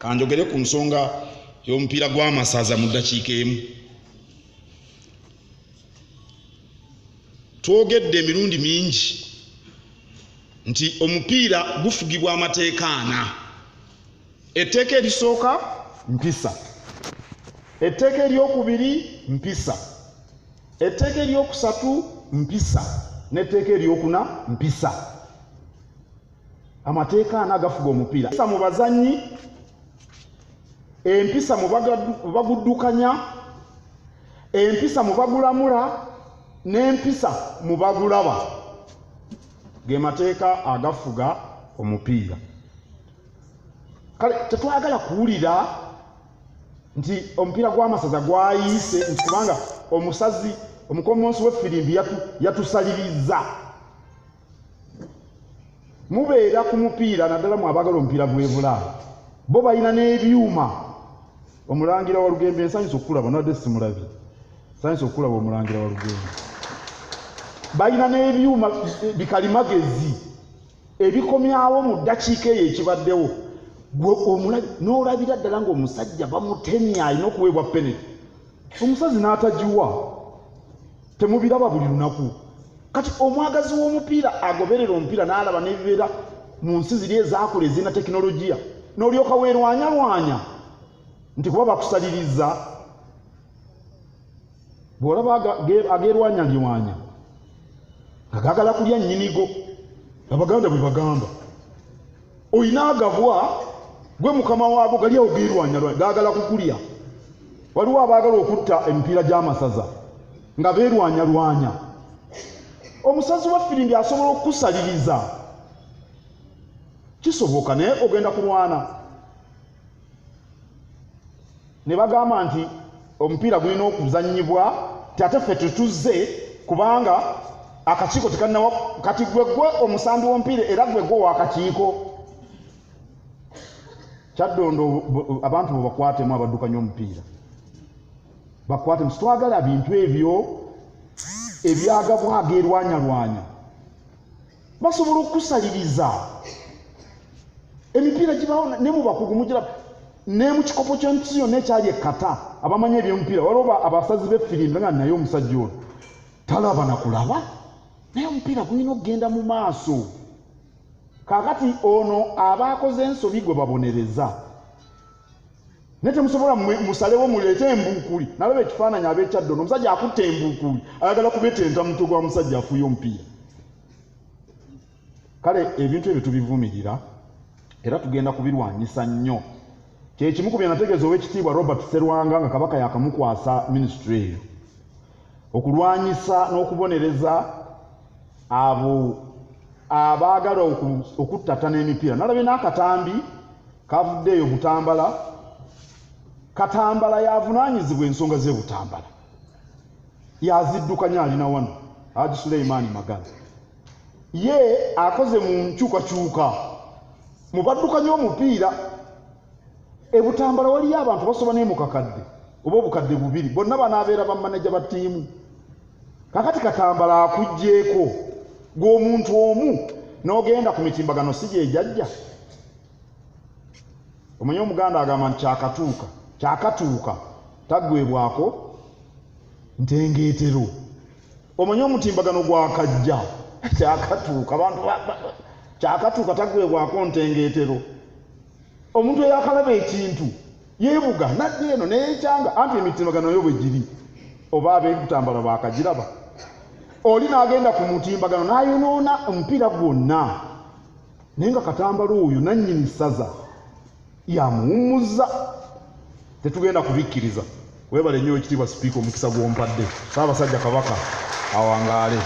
kanjogere ku nsonga y'omupiira gw'amasaza mu ddakiika emu. Twogedde emirundi mingi nti omupiira gufugibwa amateeka ana. Etteeka erisooka mpisa, etteeka eryokubiri mpisa, etteeka eryokusatu mpisa, n'etteeka eryokuna mpisa. Amateeka ana gafuga omupiira. Empisa mu bazannyi, empisa mu baguddukanya, empisa mu bagulamula, n'empisa mu bagulaba. Ge mateeka agafuga omupiira. Kale tetwagala kuwulira nti omupiira gw'amasaza gwayiise nti kubanga omusazi omukomonsi w'effirimbi yatusaliriza. Mubeera ku mupiira naddala mwabagala omupiira gw'ebulaaya. Bo balina n'ebyuma. Omulangira wa Lugembe nsanyusa okulaba nadde simulabye. Nsanyusa okulaba omulangira wa Lugembe. Balina n'ebyuma bikalimagezi ebikomyawo mu ddakiika eyo ekibaddewo. N'olabira ddala ng'omusajja bamutemya alina okuweebwa penalty. Omusazi n'atagiwa. Temubiraba buli lunaku. Kati omwagazi w'omupiira agoberera omupiira n'alaba n'ebibeera mu nsi ziri ezaakula ezirina tekinologiya, n'olyoka weerwanyalwanya nti kuba bakusaliriza. Bw'olaba ageerwanyalywanya nga gaagala kulya nnyinigo, Abaganda bwe bagamba, oyina agabwa gwe mukama waago gali awo geerwanyalwanya gaagala kukulya. Waliwo abaagala okutta emipiira gy'amasaza nga beerwanyalwanya. Omusazi w'effirimbi asobola okukusaliriza. Kisoboka naye ogenda kulwana. Ne bagamba nti omupiira gulina okuzannyibwa ate ffe tetuzze kubanga akakiiko tekalinawa kati gwe omusambi w'omupiira era gwe w'akakiiko. Kyadondo abantu bo bakwatemu abaddukanya omupiira. Bakwatemu. Twagala bintu ebyo ebyagabwa ageerwanyalwanya. Basobola okukusaliriza. Emipiira gibawo ne mu bakugu mugiraba. Ne mu kikopo ky'ensi yonna ekyali ekkata abamanyi eby'omupiira waliwo abasazi b'effirimbi nga naye omusajja ono talaba na kulaba naye omupiira gulina okugenda mu maaso. Kaakati ono aba akoze ensobi gwe babonereza. Naye temusobola musalewo muleete embuukuli. Nalaba ekifaananyi ab'Ekyadondo omusajja akutta embuukuli ayagala kubetenta mutwe gwa musajja afuuye omupiira. Kale ebintu ebyo tubivumirira era tugenda kubirwanyisa nnyo. Kyekimu ku bye nategeeza ow'ekitiibwa Robert Sserwanga nga Kabaka yakamukwasa minisitule eyo, okulwanyisa n'okubonereza abo abaagala okuttata n'emipiira. Nalabye n'akatambi kavuddeeyo Butambala. Katambala yavunaanyizibwa ensonga z'e Butambala. Yaziddukanya alina wano Haji Suleiman Magana. Ye akoze mu nkyukakyuka mu baddukanya omupiira. E Butambala waliyo abantu basoba naye mu kakadde oba obukadde bubiri, bonna banaabeera bamaneja ba ttiimu. Kakati Katambala akuggyeeko gw'omuntu omu n'ogenda ku mitimbagano si gyejajja. Omanyi Omuganda agamba nti kyakatuuka taggwebwako ntengeetero. Omanyi omutimbagano gwakajja kyakatuuka abantu kyakatuuka taggwebwako ntengeetero. Omuntu eyakalaba ekintu yeebuga nadde eno neyekyanga anti emitimbagano yo bwe giri oba ab'e Butambala baakagiraba. Oli n'agenda ku mutimbagano n'ayonoona omupiira gwonna naye nga Katambala oyo nannyini ssaza yamuwummuza. Tetugenda kubikkiriza. Weebale nnyo ekitiibwa Sipiika omukisa gw'ompadde. Ssaabasajja Kabaka awangaale.